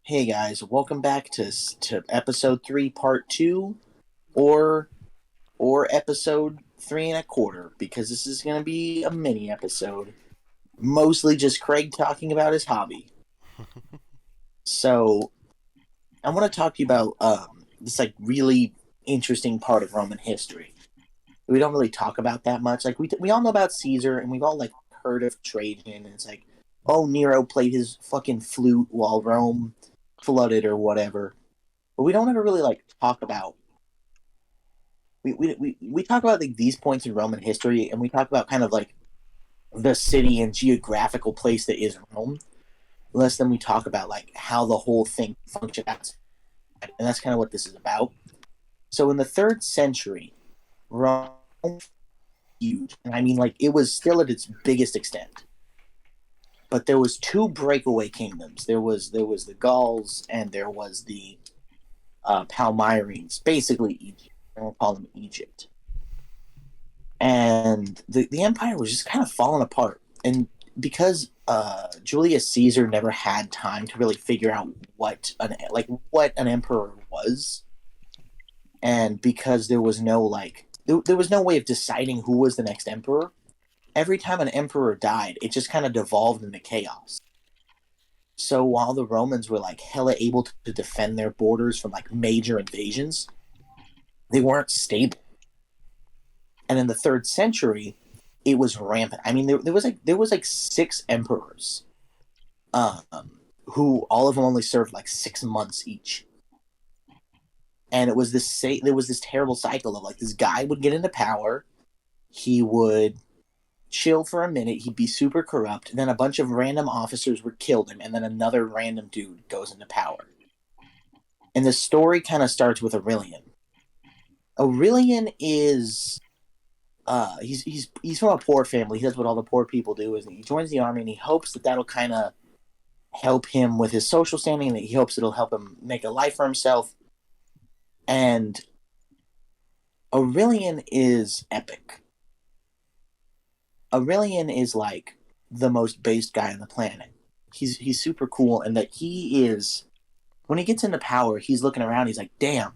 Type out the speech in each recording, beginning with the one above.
Hey guys, welcome back to episode 3, part 2, or episode 3 and a quarter, because this is going to be a mini episode, mostly just Craig talking about his hobby. So I want to talk to you about this really interesting part of Roman history. We don't really talk about that much. We all know about Caesar, and we've all heard of Trajan, and it's oh, Nero played his fucking flute while Rome flooded or whatever. But we don't ever really talk about we talk about these points in Roman history, and we talk about kind of the city and geographical place that is Rome, less than we talk about how the whole thing functions. And that's kind of what this is about. So in the third century, Rome was huge, and I mean it was still at its biggest extent. But there was two breakaway kingdoms. There was the Gauls, and there was the Palmyrines, basically Egypt. I don't call them Egypt. And the empire was just kind of falling apart. And because Julius Caesar never had time to really figure out what an emperor was, and because there was no there was no way of deciding who was the next emperor. Every time an emperor died, it just kind of devolved into chaos. So while the Romans were hella able to defend their borders from major invasions, they weren't stable. And in the third century, it was rampant. I mean, there was six emperors, who all of them only served 6 months each. And there was this terrible cycle of this guy would get into power, he would chill for a minute, he'd be super corrupt, and then a bunch of random officers would kill him, and then another random dude goes into power. And the story kind of starts with Aurelian. Aurelian is he's from a poor family. He does what all the poor people do, is he joins the army, and he hopes that that'll kind of help him with his social standing, and that he hopes it'll help him make a life for himself. And Aurelian is epic. Aurelian is the most based guy on the planet. He's super cool, and that he is, when he gets into power, he's looking around, he's like, damn,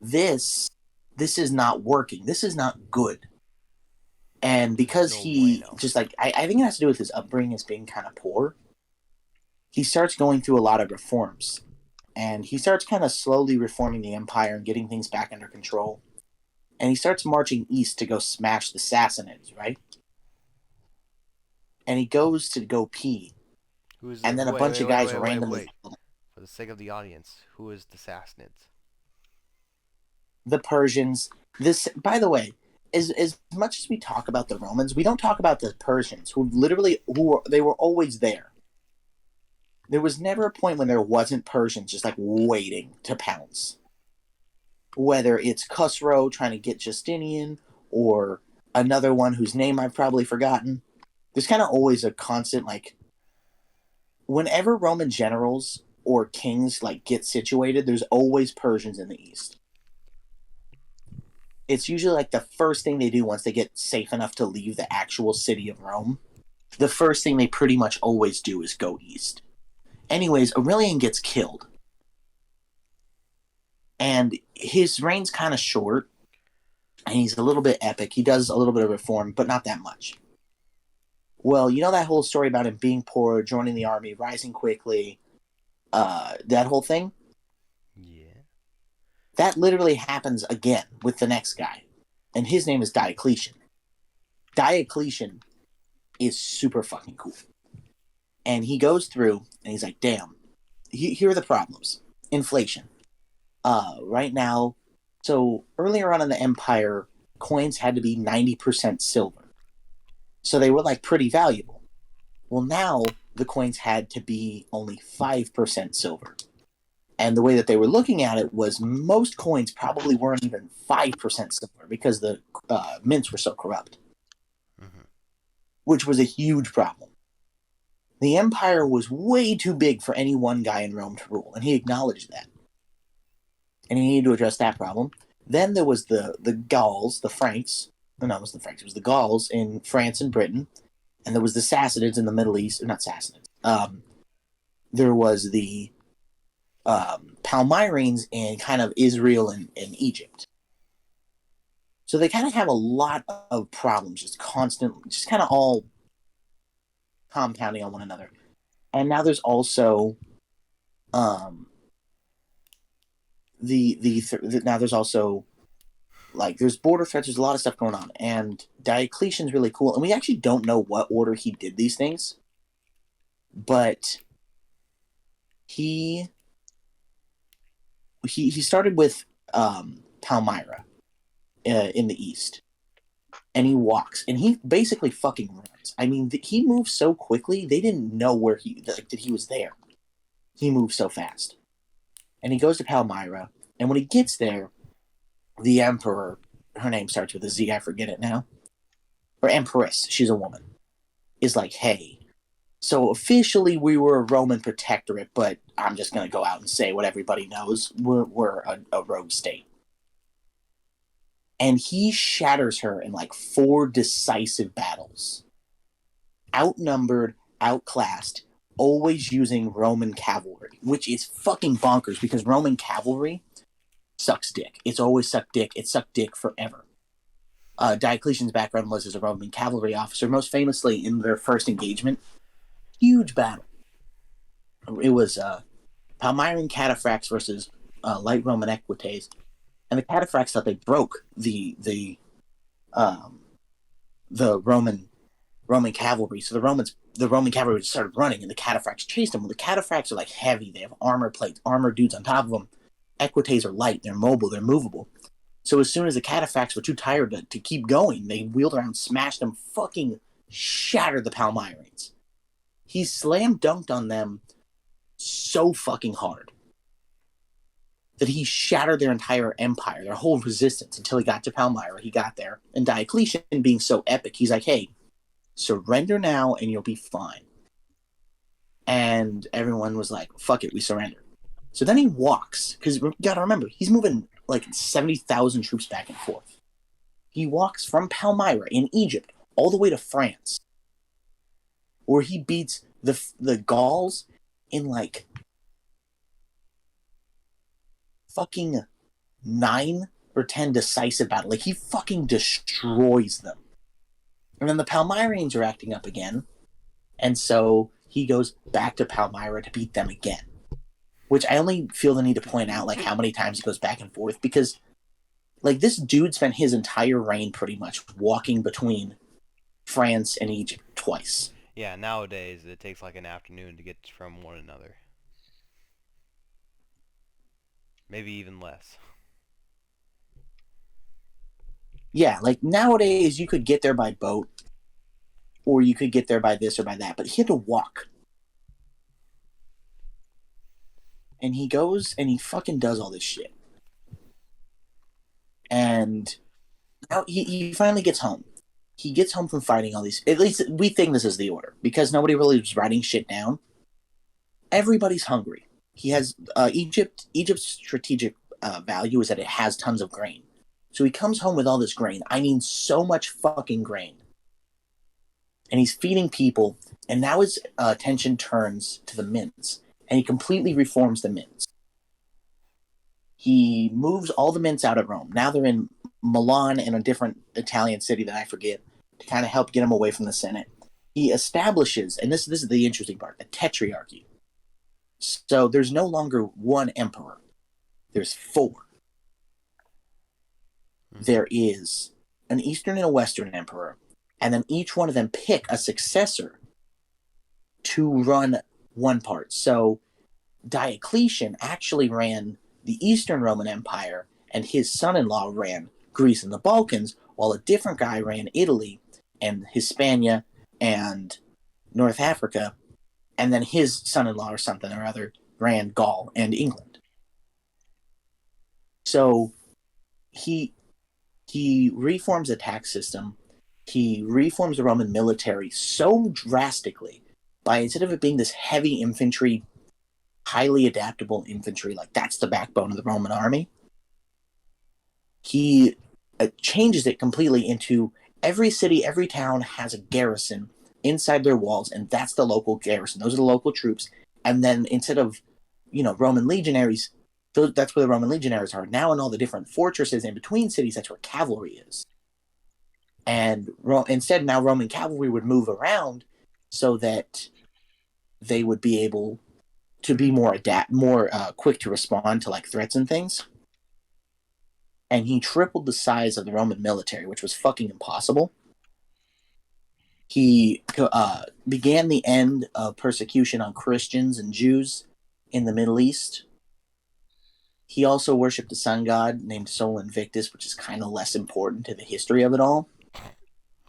this is not working. This is not good. And because No he bueno. just I think it has to do with his upbringing as being kind of poor, he starts going through a lot of reforms. And he starts kind of slowly reforming the empire and getting things back under control. And he starts marching east to go smash the Sassanids, right? And he goes to go pee. Who's the And then a wait bunch wait of wait guys wait wait randomly wait? kill him. For the sake of the audience, who is the Sassanids? The Persians. This, by the way, as much as we talk about the Romans, we don't talk about the Persians, they were always there. There was never a point when there wasn't Persians just waiting to pounce. Whether it's Khusro trying to get Justinian, or another one whose name I've probably forgotten, there's kind of always a constant whenever Roman generals or kings get situated, there's always Persians in the east. It's usually the first thing they do once they get safe enough to leave the actual city of Rome. The first thing they pretty much always do is go east. Anyways, Aurelian gets killed. And his reign's kind of short, and he's a little bit epic. He does a little bit of reform, but not that much. Well, you know that whole story about him being poor, joining the army, rising quickly, that whole thing? Yeah. That literally happens again with the next guy. And his name is Diocletian. Diocletian is super fucking cool. And he goes through, and he's like, damn, here are the problems. Inflation. Right now, so earlier on in the empire, coins had to be 90% silver. So they were pretty valuable. Well, now the coins had to be only 5% silver. And the way that they were looking at it was most coins probably weren't even 5% silver because the mints were so corrupt, Mm-hmm. which was a huge problem. The empire was way too big for any one guy in Rome to rule, and he acknowledged that. And he needed to address that problem. Then there was the Gauls, the Franks. No, it was the Franks. It was the Gauls in France and Britain. And there was the Sassanids in the Middle East. Not Sassanids. there was the Palmyrene in kind of Israel and Egypt. So they kind of have a lot of problems, just constantly, just kind of all compounding on one another. And now there's also now there's also like there's border threats. There's a lot of stuff going on, and Diocletian's really cool. And we actually don't know what order he did these things, but he started with Palmyra in the east, and he walks, and he basically fucking runs. I mean, he moves so quickly they didn't know where that he was there. He moves so fast, and he goes to Palmyra, and when he gets there, the emperor, her name starts with a Z, I forget it now, or empress, she's a woman, is like, hey, so officially we were a Roman protectorate, but I'm just going to go out and say what everybody knows, we're a rogue state. And he shatters her in like 4 decisive battles. Outnumbered, outclassed, always using Roman cavalry, which is fucking bonkers because Roman cavalry sucks dick. It's always sucked dick. It sucked dick forever. Diocletian's background was as a Roman cavalry officer, most famously in their first engagement. Huge battle. It was Palmyrene cataphracts versus light Roman equites, and the cataphracts thought they broke the Roman cavalry. So the Roman cavalry started running, and the cataphracts chased them. Well, the cataphracts are like heavy; they have armor plates, armor dudes on top of them. Equites are light; they're mobile, they're movable. So as soon as the cataphracts were too tired to keep going, they wheeled around, smashed them, fucking shattered the Palmyrenes. He slam dunked on them so fucking hard that he shattered their entire empire, their whole resistance, until he got to Palmyra. He got there, and Diocletian, being so epic, he's like, hey, surrender now and you'll be fine. And everyone was like, fuck it, we surrender. So then he walks, because you gotta remember, he's moving like 70,000 troops back and forth. He walks from Palmyra in Egypt all the way to France, where he beats the Gauls in like fucking 9 or 10 decisive battle. Like, he fucking destroys them. And then the Palmyrenes are acting up again, and so he goes back to Palmyra to beat them again. Which I only feel the need to point out, like, how many times he goes back and forth, because, like, this dude spent his entire reign pretty much walking between France and Egypt twice. Yeah, nowadays it takes like an afternoon to get from one another. Maybe even less. Yeah, like, nowadays you could get there by boat, or you could get there by this or by that, but he had to walk. And he goes and he fucking does all this shit. And now he finally gets home. He gets home from fighting all these. At least we think this is the order, because nobody really was writing shit down. Everybody's hungry. He has Egypt's strategic value is that it has tons of grain. So he comes home with all this grain. I mean, so much fucking grain. And he's feeding people. And now his attention turns to the mints. And he completely reforms the mints. He moves all the mints out of Rome. Now they're in Milan and a different Italian city that I forget, to kind of help get him away from the Senate. He establishes, and this is the interesting part, a tetrarchy. So there's no longer one emperor. There's 4. There is an Eastern and a Western emperor, and then each one of them pick a successor to run one part. So Diocletian actually ran the Eastern Roman Empire, and his son-in-law ran Greece and the Balkans, while a different guy ran Italy and Hispania and North Africa, and then his son-in-law or something or other ran Gaul and England. So he reforms the tax system. He reforms the Roman military so drastically by, instead of it being this heavy infantry, highly adaptable infantry, like that's the backbone of the Roman army, he changes it completely into every city, every town has a garrison inside their walls, and that's the local garrison. Those are the local troops, And then instead of, Roman legionaries, that's where the Roman legionaries are. Now in all the different fortresses in between cities, that's where cavalry is. And instead, now Roman cavalry would move around so that they would be able to be more quick to respond to like threats and things. And he tripled the size of the Roman military, which was fucking impossible. He began the end of persecution on Christians and Jews in the Middle East. He also worshipped a sun god named Sol Invictus, which is kind of less important to the history of it all.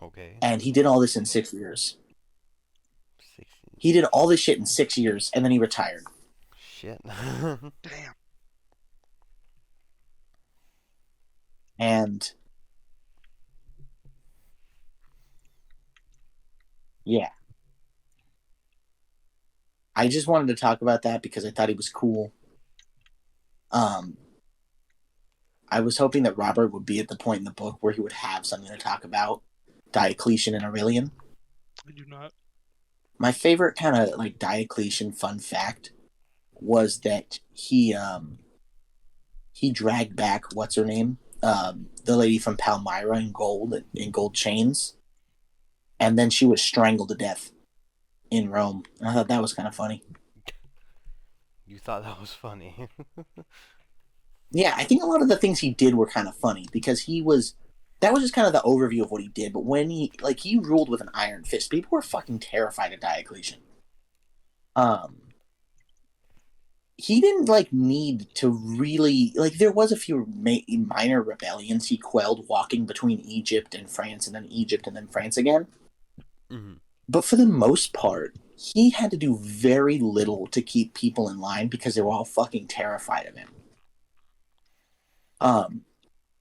Okay. And he did all this in 6 years. 60. He did all this shit in 6 years, and then he retired. Shit. Damn. And yeah, I just wanted to talk about that because I thought he was cool. I was hoping that Robert would be at the point in the book where he would have something to talk about Diocletian and Aurelian. I do not. My favorite kind of like Diocletian fun fact was that he dragged back what's her name, the lady from Palmyra in gold chains, and then she was strangled to death in Rome. And I thought that was kind of funny. You thought that was funny. Yeah, I think a lot of the things he did were kind of funny because that was just kind of the overview of what he did. But when he ruled with an iron fist, people were fucking terrified of Diocletian. He didn't need to really there was a few minor rebellions he quelled walking between Egypt and France and then Egypt and then France again. Mm-hmm. But for the most part, he had to do very little to keep people in line because they were all fucking terrified of him.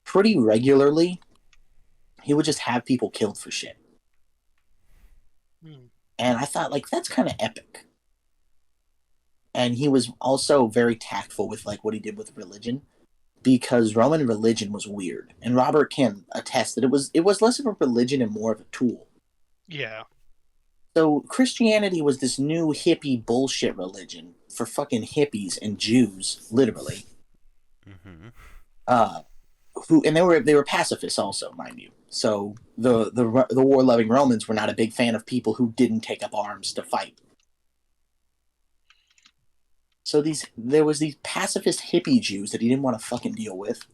Pretty regularly, he would just have people killed for shit. And I thought, that's kind of epic. And he was also very tactful with, what he did with religion, because Roman religion was weird. And Robert can attest that it was less of a religion and more of a tool. Yeah. So Christianity was this new hippie bullshit religion for fucking hippies and Jews, literally. Mm-hmm. They were pacifists also, mind you. So the war-loving Romans were not a big fan of people who didn't take up arms to fight. So there was these pacifist hippie Jews that he didn't want to fucking deal with.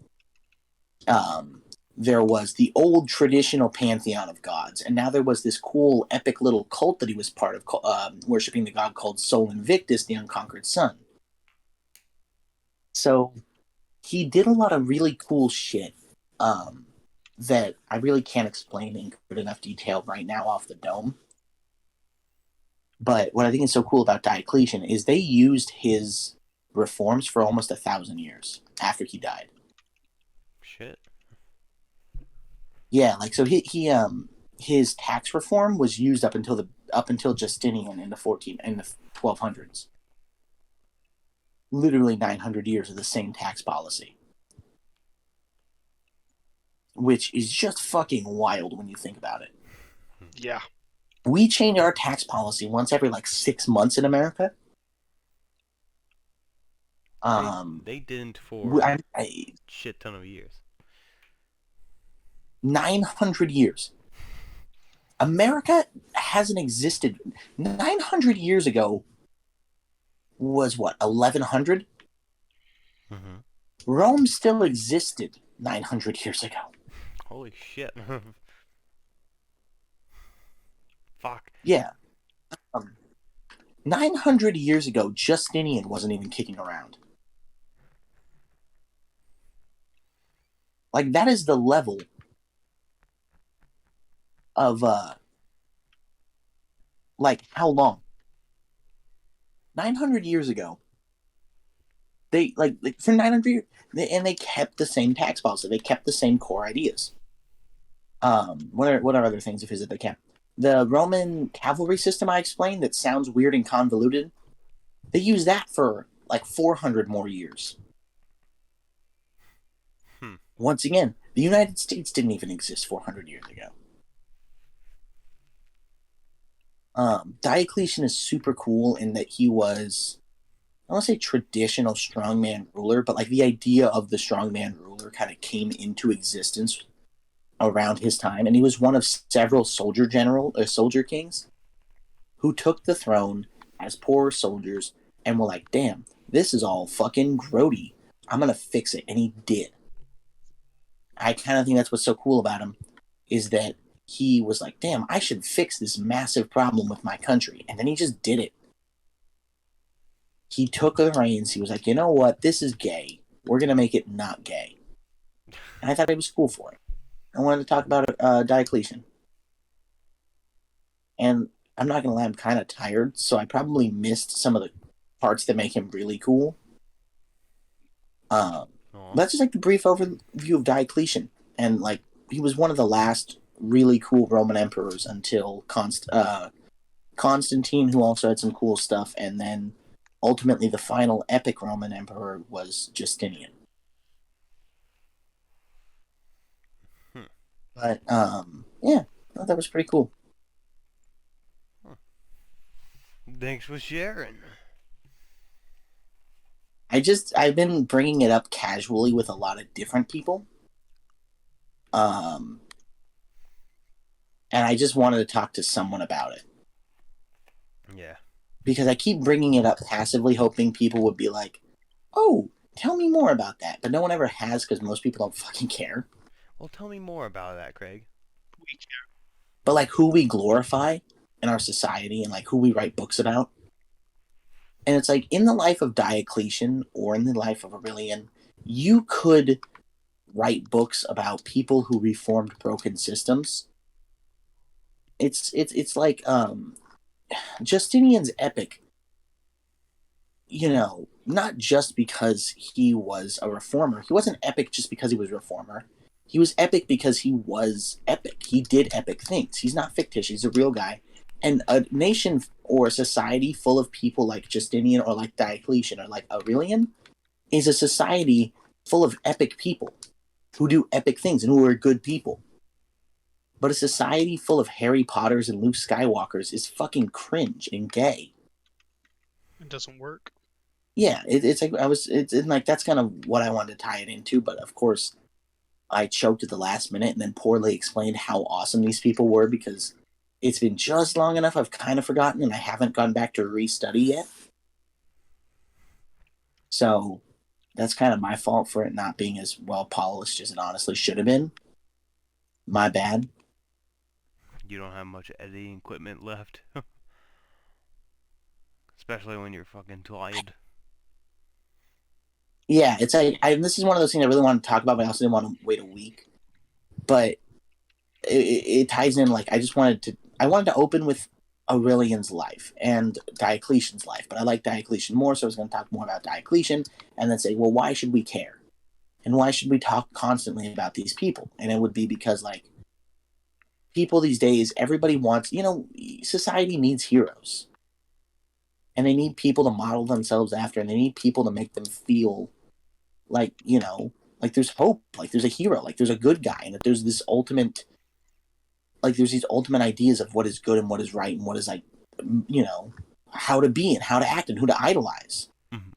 There was the old traditional pantheon of gods, and now there was this cool, epic little cult that he was part of, worshiping the god called Sol Invictus, the unconquered sun. So he did a lot of really cool shit that I really can't explain in good enough detail right now off the dome. But what I think is so cool about Diocletian is they used his reforms for almost 1,000 years after he died. Shit. Yeah, so his tax reform was used up until Justinian in the 1200s. Literally 900 years of the same tax policy, which is just fucking wild when you think about it. Yeah. We change our tax policy once every 6 months in America. They didn't for a shit ton of years. 900 years. America hasn't existed. 900 years ago was what, 1100? Mm-hmm. Rome still existed 900 years ago. Holy shit. Fuck. Yeah. 900 years ago, Justinian wasn't even kicking around. That is the level of, how long? 900 years ago, they, for 900 years, and they kept the same tax policy. They kept the same core ideas. What are other things of his that they kept? The Roman cavalry system I explained that sounds weird and convoluted, they used that for 400 more years. Once again, the United States didn't even exist 400 years ago. Diocletian is super cool in that he was, I don't want to say traditional strongman ruler, but like the idea of the strongman ruler kind of came into existence around his time, and he was one of several soldier kings who took the throne as poor soldiers and were like, "Damn, this is all fucking grody. I'm gonna fix it," and he did. I kind of think that's what's so cool about him, is that he was like, "Damn, I should fix this massive problem with my country," and then he just did it. He took the reins. He was like, "You know what? This is gay. We're gonna make it not gay," and I thought it was cool for it. I wanted to talk about Diocletian. And I'm not gonna lie, I'm kind of tired, so I probably missed some of the parts that make him really cool. That's just like the brief overview of Diocletian, and like he was one of the last really cool Roman emperors until Constantine, who also had some cool stuff, and then ultimately the final epic Roman emperor was Justinian. But yeah, I thought that was pretty cool. Thanks for sharing. I've been bringing it up casually with a lot of different people. And I just wanted to talk to someone about it. Yeah. Because I keep bringing it up passively, hoping people would be like, "Oh, tell me more about that." But no one ever has, because most people don't fucking care. Well, tell me more about that, Craig. We care. But like who we glorify in our society and like who we write books about. And it's like in the life of Diocletian or in the life of Aurelian, you could write books about people who reformed broken systems. It's like Justinian's epic, you know, not just because he was a reformer. He wasn't epic just because he was a reformer. He was epic because he was epic. He did epic things. He's not fictitious. He's a real guy. And a nation or a society full of people like Justinian or like Diocletian or like Aurelian is a society full of epic people who do epic things and who are good people. But a society full of Harry Potters and Luke Skywalkers is fucking cringe and gay. It doesn't work. Yeah, it's like it's like that's kind of what I wanted to tie it into, but of course I choked at the last minute and then poorly explained how awesome these people were because it's been just long enough I've kind of forgotten and I haven't gone back to restudy yet. So that's kind of my fault for it not being as well polished as it honestly should have been. My bad. You don't have much editing equipment left. Especially when you're fucking tired. Yeah, it's like this is one of those things I really want to talk about, but I also didn't want to wait a week. But it ties in. Like I wanted to open with Aurelian's life and Diocletian's life, but I like Diocletian more, so I was going to talk more about Diocletian and then say, well, why should we care, and why should we talk constantly about these people? And it would be because like people these days, everybody wants, society needs heroes, and they need people to model themselves after, and they need people to make them feel like like there's hope, like there's a hero, like there's a good guy, and that there's this ultimate, like there's these ultimate ideas of what is good and what is right and what is like how to be and how to act and who to idolize. Mm-hmm.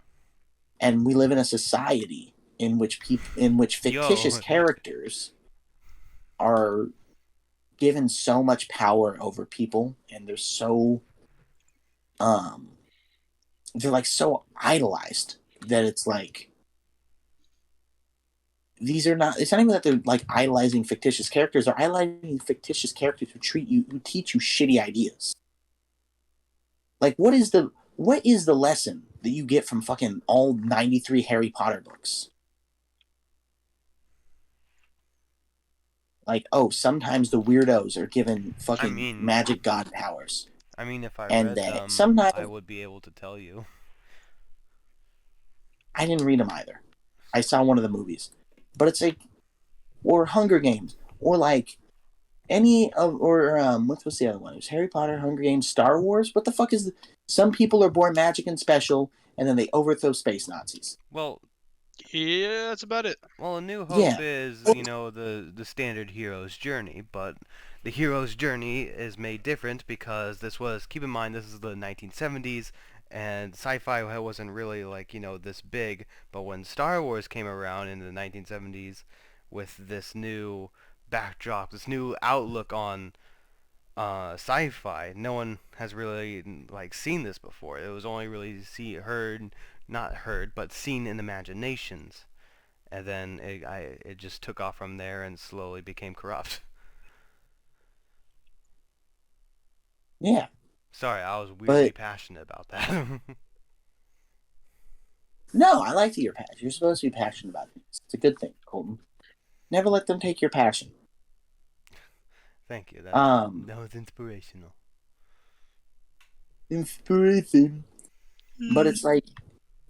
And we live in a society in which fictitious characters are given so much power over people, and they're so they're like so idolized that it's like it's not even that they're like idolizing fictitious characters, they're idolizing fictitious characters who teach you shitty ideas. Like what is the lesson that you get from fucking all 93 Harry Potter books? Like, oh, sometimes the weirdos are given fucking magic god powers. I mean, if I read them, sometimes I would be able to tell you. I didn't read them either. I saw one of the movies. But it's like, or Hunger Games, or like any of, or what's the other one? It was Harry Potter, Hunger Games, Star Wars. What the fuck is? Some people are born magic and special, and then they overthrow space Nazis. Well, yeah, that's about it. Well, A New Hope is the standard hero's journey, but the hero's journey is made different because keep in mind, this is the 1970s, and sci-fi wasn't really like, this big. But when Star Wars came around in the 1970s with this new backdrop, this new outlook on sci-fi, no one has really like seen this before. It was only really not heard, but seen in imaginations. And then it just took off from there and slowly became corrupt. Yeah. Sorry, I was weirdly passionate about that. No, I like that you're passionate. You're supposed to be passionate about things. It's a good thing, Colton. Never let them take your passion. Thank you. That was inspirational. Inspiration. But it's like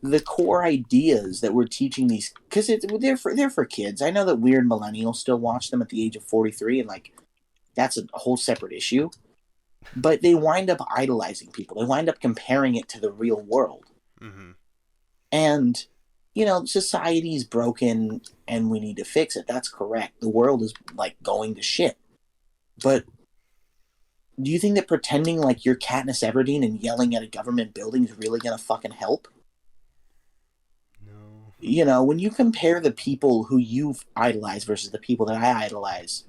the core ideas that we're teaching these, because they're for kids. I know that weird millennials still watch them at the age of 43, and like that's a whole separate issue. But they wind up idolizing people. They wind up comparing it to the real world. Mm-hmm. And, society's broken and we need to fix it. That's correct. The world is, like, going to shit. But do you think that pretending like you're Katniss Everdeen and yelling at a government building is really going to fucking help? No. When you compare the people who you've idolized versus the people that I idolize,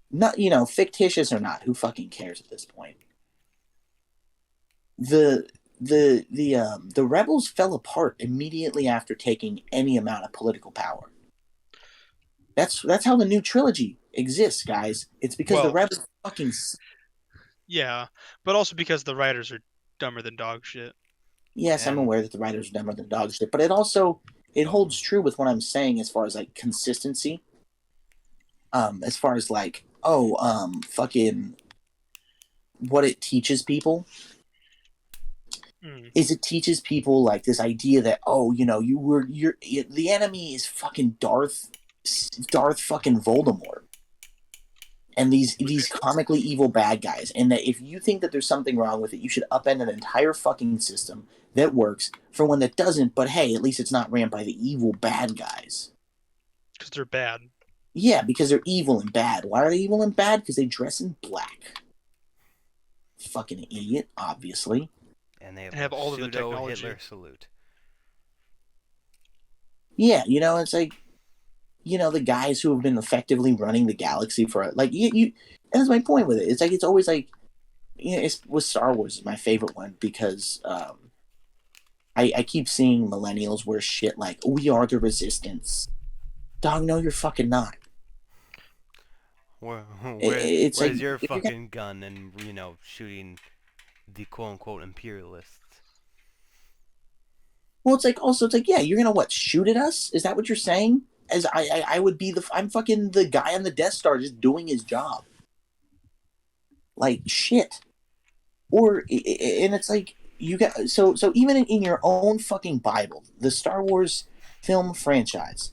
not, fictitious or not, who fucking cares at this point? The rebels fell apart immediately after taking any amount of political power. That's how the new trilogy exists, guys. It's because the rebels fucking. Yeah, but also because the writers are dumber than dog shit. Yes, I'm aware that the writers are dumber than dog shit, but it holds true with what I'm saying as far as like consistency. As far as like fucking what it teaches people. Is it teaches people like this idea that the enemy is fucking Darth fucking Voldemort, and these comically evil bad guys, and that if you think that there's something wrong with it, you should upend an entire fucking system that works for one that doesn't. But hey, at least it's not ran by the evil bad guys. Because they're bad. Yeah, because they're evil and bad. Why are they evil and bad? Because they dress in black. Fucking idiot, obviously. And they have all of the technology. Hitler salute. Yeah, it's like, the guys who have been effectively running the galaxy for, like, that's my point with it. It's like, it's always like, it's with Star Wars is my favorite one because I keep seeing millennials wear shit like, we are the resistance. Dog, no, you're fucking not. Where's your fucking gun and, shooting the quote-unquote imperialists? Well, it's like, yeah, you're gonna shoot at us? Is that what you're saying? As I would be I'm fucking the guy on the Death Star just doing his job. Like, shit. And it's like, you got, so even in your own fucking Bible, the Star Wars film franchise,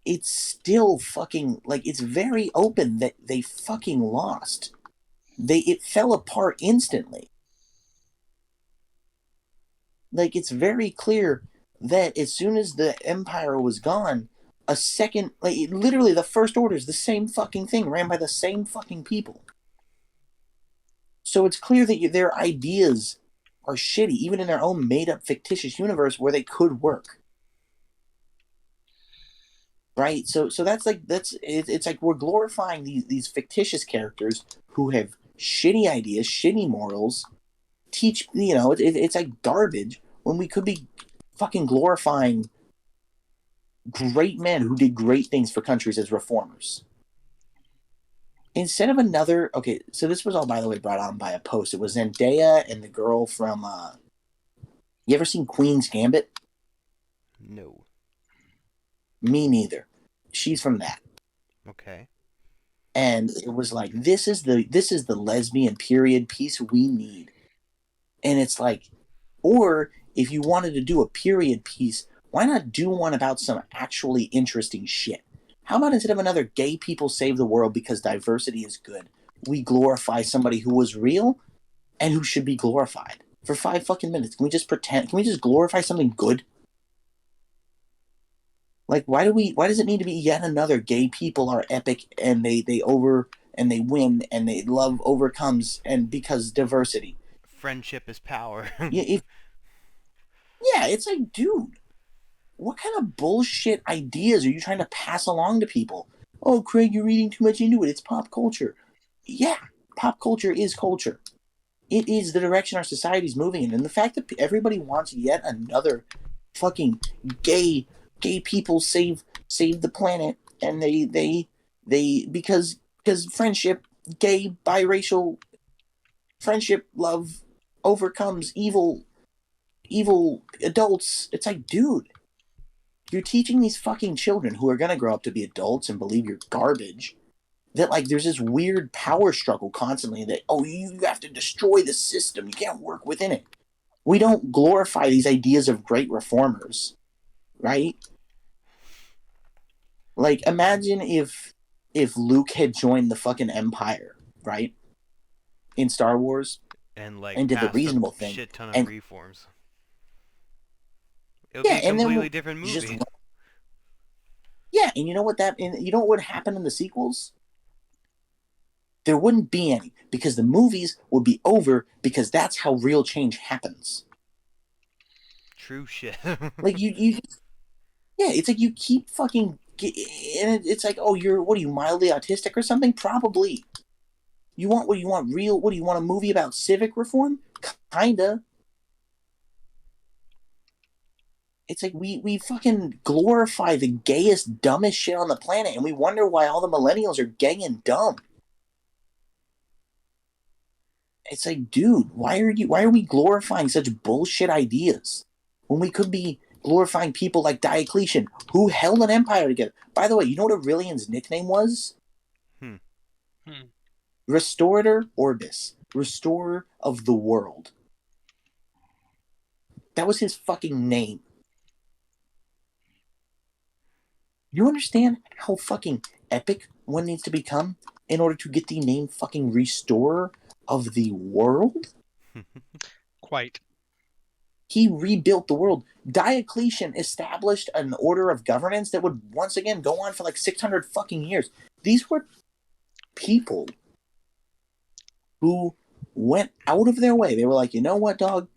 it's still fucking, like, it's very open that they fucking lost. It fell apart instantly. Like, it's very clear that as soon as the Empire was gone, literally the First Order is the same fucking thing, ran by the same fucking people. So it's clear that their ideas are shitty, even in their own made-up fictitious universe where they could work. Right? So it's like we're glorifying these fictitious characters who have shitty ideas, shitty morals, it's like garbage when we could be fucking glorifying great men who did great things for countries as reformers. Instead of so this was all, by the way, brought on by a post. It was Zendaya and the girl from, you ever seen Queen's Gambit? No. Me neither. She's from that. Okay. And it was like, this is the lesbian period piece we need. And it's like, or if you wanted to do a period piece, why not do one about some actually interesting shit? How about instead of another gay people save the world because diversity is good, we glorify somebody who was real and who should be glorified for 5 fucking minutes? Can we just pretend? Can we just glorify something good? Like, why does it need to be yet another gay people are epic and they win and they love overcomes and because diversity. Friendship is power. Yeah, it's like, dude, what kind of bullshit ideas are you trying to pass along to people? Oh, Craig, you're reading too much into it. It's pop culture. Yeah, pop culture is culture. It is the direction our society's moving in, and the fact that everybody wants yet another fucking gay people save the planet, and they because friendship, gay biracial friendship, love overcomes evil adults. It's like, dude, you're teaching these fucking children who are gonna grow up to be adults and believe you're garbage that like there's this weird power struggle constantly that you have to destroy the system, you can't work within it. We don't glorify these ideas of great reformers, right? Like imagine if Luke had joined the fucking Empire, right, in Star Wars, And like and did the passed a reasonable thing, shit ton of and reforms. It would yeah, be a and then completely different just movie. yeah, and you know what would happen in the sequels? There wouldn't be any because the movies would be over because that's how real change happens. True shit. Like yeah, it's like you keep fucking, and it's like, oh, what are you, mildly autistic or something? Probably. You want what you want real? What do you want, a movie about civic reform? Kinda. It's like we fucking glorify the gayest, dumbest shit on the planet, and we wonder why all the millennials are gay and dumb. It's like, dude, why are we glorifying such bullshit ideas when we could be glorifying people like Diocletian who held an empire together? By the way, you know what Aurelian's nickname was? Hmm. Restorator Orbis, restorer of the world. That was his fucking name. You understand how fucking epic one needs to become in order to get the name fucking restorer of the world? Quite. He rebuilt the world. Diocletian established an order of governance that would once again go on for like 600 fucking years. These were people who went out of their way. They were like, you know what, dog?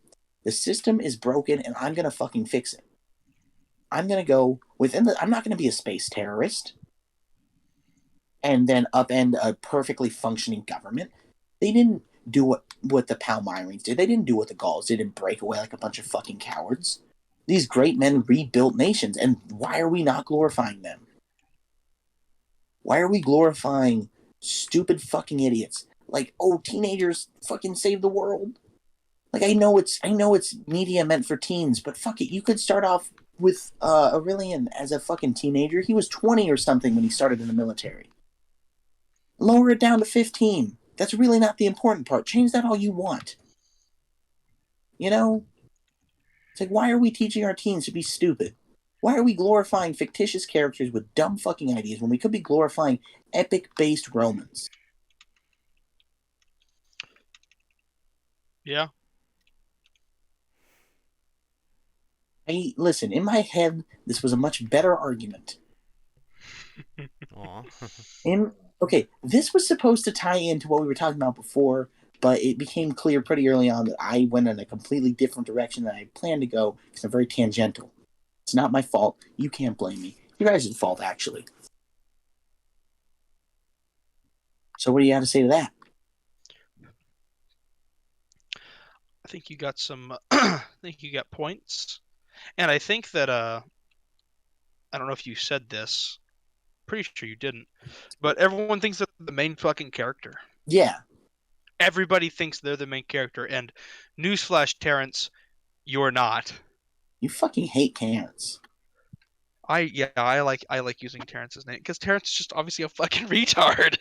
The system is broken and I'm going to fucking fix it. I'm going to go I'm not going to be a space terrorist and then upend a perfectly functioning government. They didn't do what the Palmyrines did. They didn't do what the Gauls did and break away like a bunch of fucking cowards. These great men rebuilt nations, and why are we not glorifying them? Why are we glorifying stupid fucking idiots? Like, oh, teenagers fucking save the world. Like, I know it's media meant for teens, but fuck it, you could start off with Aurelian as a fucking teenager. He was 20 or something when he started in the military. Lower it down to 15. That's really not the important part. Change that all you want. You know? It's like, why are we teaching our teens to be stupid? Why are we glorifying fictitious characters with dumb fucking ideas when we could be glorifying epic-based Romans? Yeah. Listen, in my head, this was a much better argument. Aw. Okay, this was supposed to tie into what we were talking about before, but it became clear pretty early on that I went in a completely different direction than I planned to go because I'm very tangential. It's not my fault. You can't blame me. Your guys' fault, actually. So what do you have to say to that? I think you got some. I think you got points, and I think that I don't know if you said this. Pretty sure you didn't, but everyone thinks that the main fucking character. Yeah. Everybody thinks they're the main character, and newsflash, Terrence, you're not. You fucking hate Terrence. I like using Terrence's name because Terrence is just obviously a fucking retard.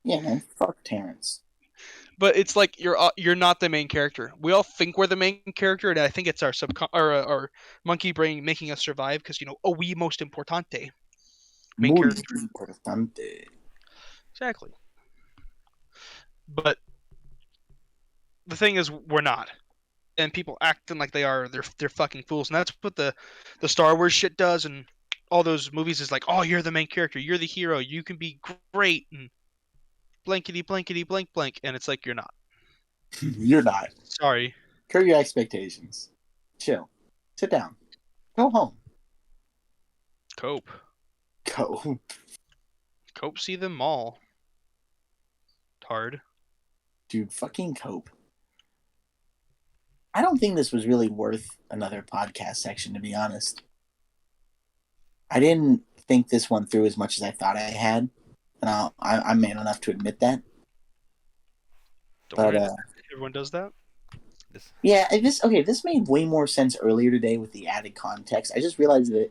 Yeah, man, fuck Terrence. But it's like you're not the main character. We all think we're the main character, and I think it's our monkey brain making us survive because we most importante. Main Muy character. importante. Exactly. But the thing is, we're not, and people acting like they are. They're fucking fools, and that's what the Star Wars shit does, and all those movies is like, oh, you're the main character, you're the hero, you can be great, and blankety blankety blank blank, and it's like you're not. You're not. Sorry. Curb your expectations. Chill. Sit down. Go home. Cope. Go. Cope see them all. Hard. Dude, fucking cope. I don't think this was really worth another podcast section, to be honest. I didn't think this one through as much as I thought I had. And I'm man enough to admit that. Don't worry, everyone does that. Yeah, this made way more sense earlier today with the added context. I just realized that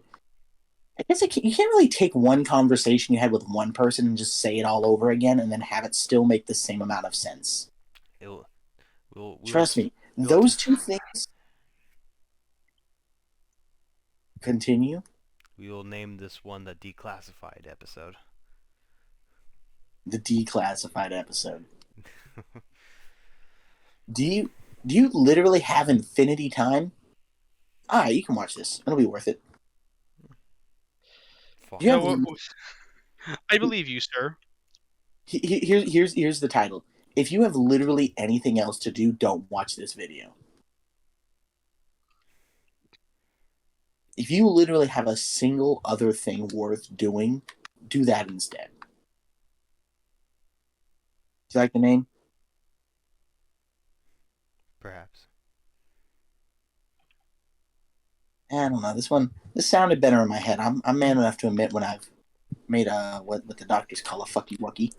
I guess you can't really take one conversation you had with one person and just say it all over again and then have it still make the same amount of sense. Trust me, those two things. Continue. We will name this one the declassified episode. The declassified episode. Do you literally have infinity time? Alright, you can watch this. It'll be worth it. I believe you, sir. Here's the title. If you have literally anything else to do, don't watch this video. If you literally have a single other thing worth doing, do that instead. Do you like the name? Perhaps. I don't know. This sounded better in my head. I'm man enough to admit when I've made what the doctors call a fucky wucky.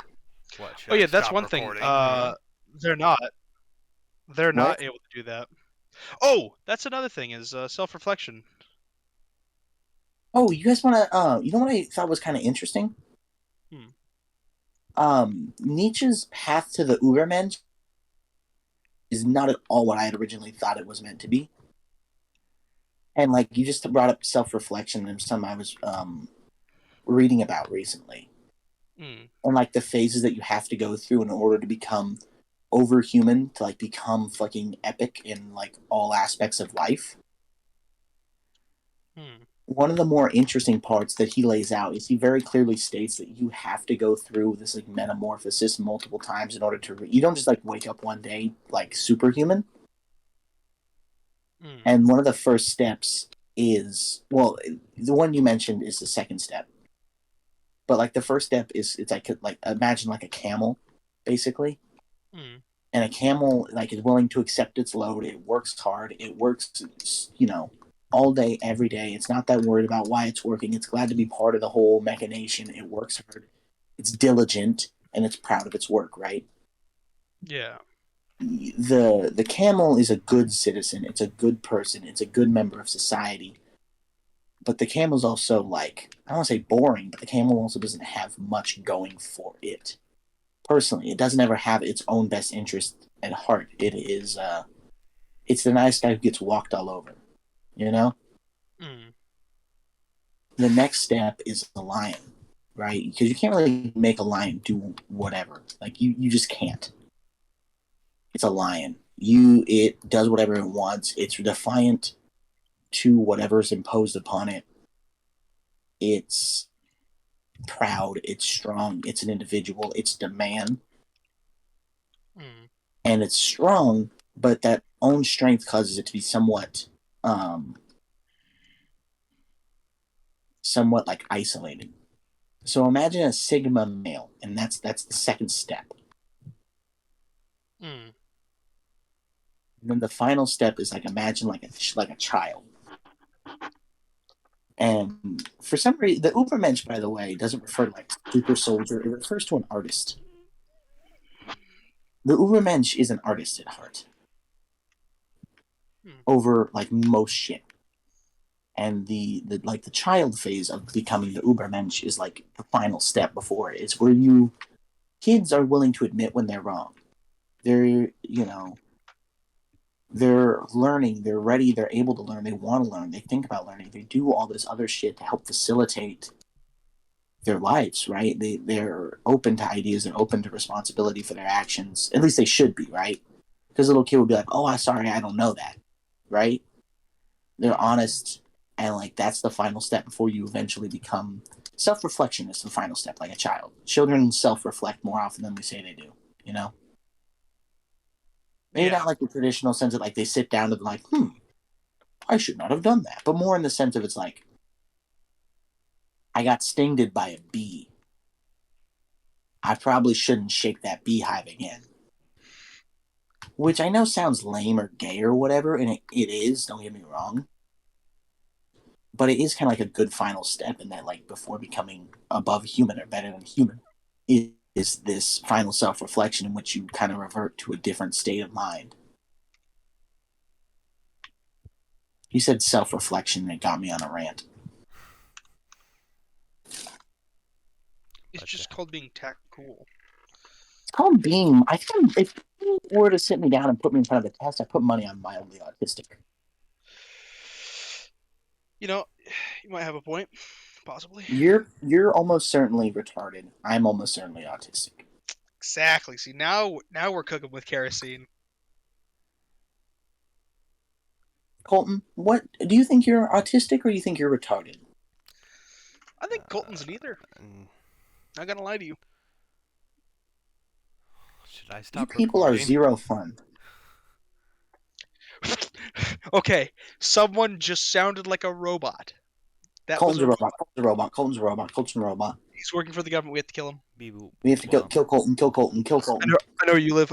Oh yeah, that's one thing. They're not able to do that. Oh, that's another thing is self-reflection. Oh, you guys want to? You know what I thought was kind of interesting? Nietzsche's path to the Übermensch is not at all what I had originally thought it was meant to be. And like you just brought up self-reflection, and something I was reading about recently, and like the phases that you have to go through in order to become overhuman, to like become fucking epic in like all aspects of life. One of the more interesting parts that he lays out is he very clearly states that you have to go through this like metamorphosis multiple times in order to you don't just like wake up one day like superhuman. And one of the first steps is, well, the one you mentioned is the second step. But like the first step is it's like imagine like a camel, basically. And a camel like is willing to accept its load. It works hard. It works, all day, every day. It's not that worried about why it's working. It's glad to be part of the whole machination. It works hard. It's diligent, and it's proud of its work, right? Yeah. The camel is a good citizen. It's a good person. It's a good member of society. But the camel's also like, I don't want to say boring, but the camel also doesn't have much going for it. Personally, it doesn't ever have its own best interest at heart. It is, it's the nice guy who gets walked all over. You know? The next step is the lion, right? Because you can't really make a lion do whatever. Like, you just can't. It's a lion. It does whatever it wants. It's defiant to whatever's imposed upon it. It's proud. It's strong. It's an individual. It's the man. And it's strong, but that own strength causes it to be somewhat like isolated. So imagine a sigma male, and that's the second step. And then the final step is like imagine like a child. And for some reason, the Übermensch, by the way, doesn't refer to like super soldier. It refers to an artist. The Übermensch is an artist at heart. Over like most shit. And the child phase of becoming the Übermensch is like the final step before it. It's where kids are willing to admit when they're wrong. They're learning, they're ready, they're able to learn, they want to learn, they think about learning, they do all this other shit to help facilitate their lives, right? They're open to ideas, they're open to responsibility for their actions. At least they should be, right? Because a little kid would be like, oh, I'm sorry, I don't know that, right? They're honest And like that's the final step before you eventually become self-reflection is the final step, like a child. Children self-reflect more often than we say they do, you know? Maybe not like the traditional sense of like they sit down and like, I should not have done that. But more in the sense of it's like, I got stinged by a bee. I probably shouldn't shake that beehive again. Which I know sounds lame or gay or whatever, and it is, don't get me wrong. But it is kind of like a good final step in that, like, before becoming above human or better than human, is this final self-reflection in which you kind of revert to a different state of mind. You said self-reflection, and it got me on a rant. It's just called being tech cool. It's called being. I think if you were to sit me down and put me in front of the test, I put money on mildly autistic. You know, you might have a point, possibly. You're almost certainly retarded. I'm almost certainly autistic. Exactly. See, now we're cooking with kerosene. Colton, what do you think you're autistic or do you think you're retarded? I think Colton's neither. Not gonna lie to you. Should I stop people recording? are zero fun. Okay, someone just sounded like a robot. Colton's a robot. Colton's a robot. Colton's a robot. Colton's a robot. He's working for the government. We have to kill him. We have to kill Colton. Kill Colton. Kill Colton. I know where you live.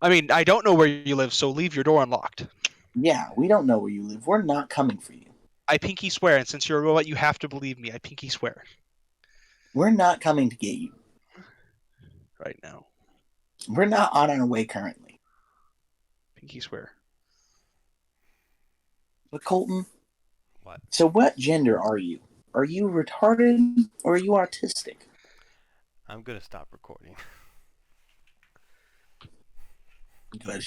I mean, I don't know where you live, so leave your door unlocked. Yeah, we don't know where you live. We're not coming for you. I pinky swear, and since you're a robot, you have to believe me. I pinky swear. We're not coming to get you. Right now. We're not on our way currently. Pinky swear. But Colton, what? So what gender are you? Are you retarded or are you autistic? I'm gonna stop recording. Good.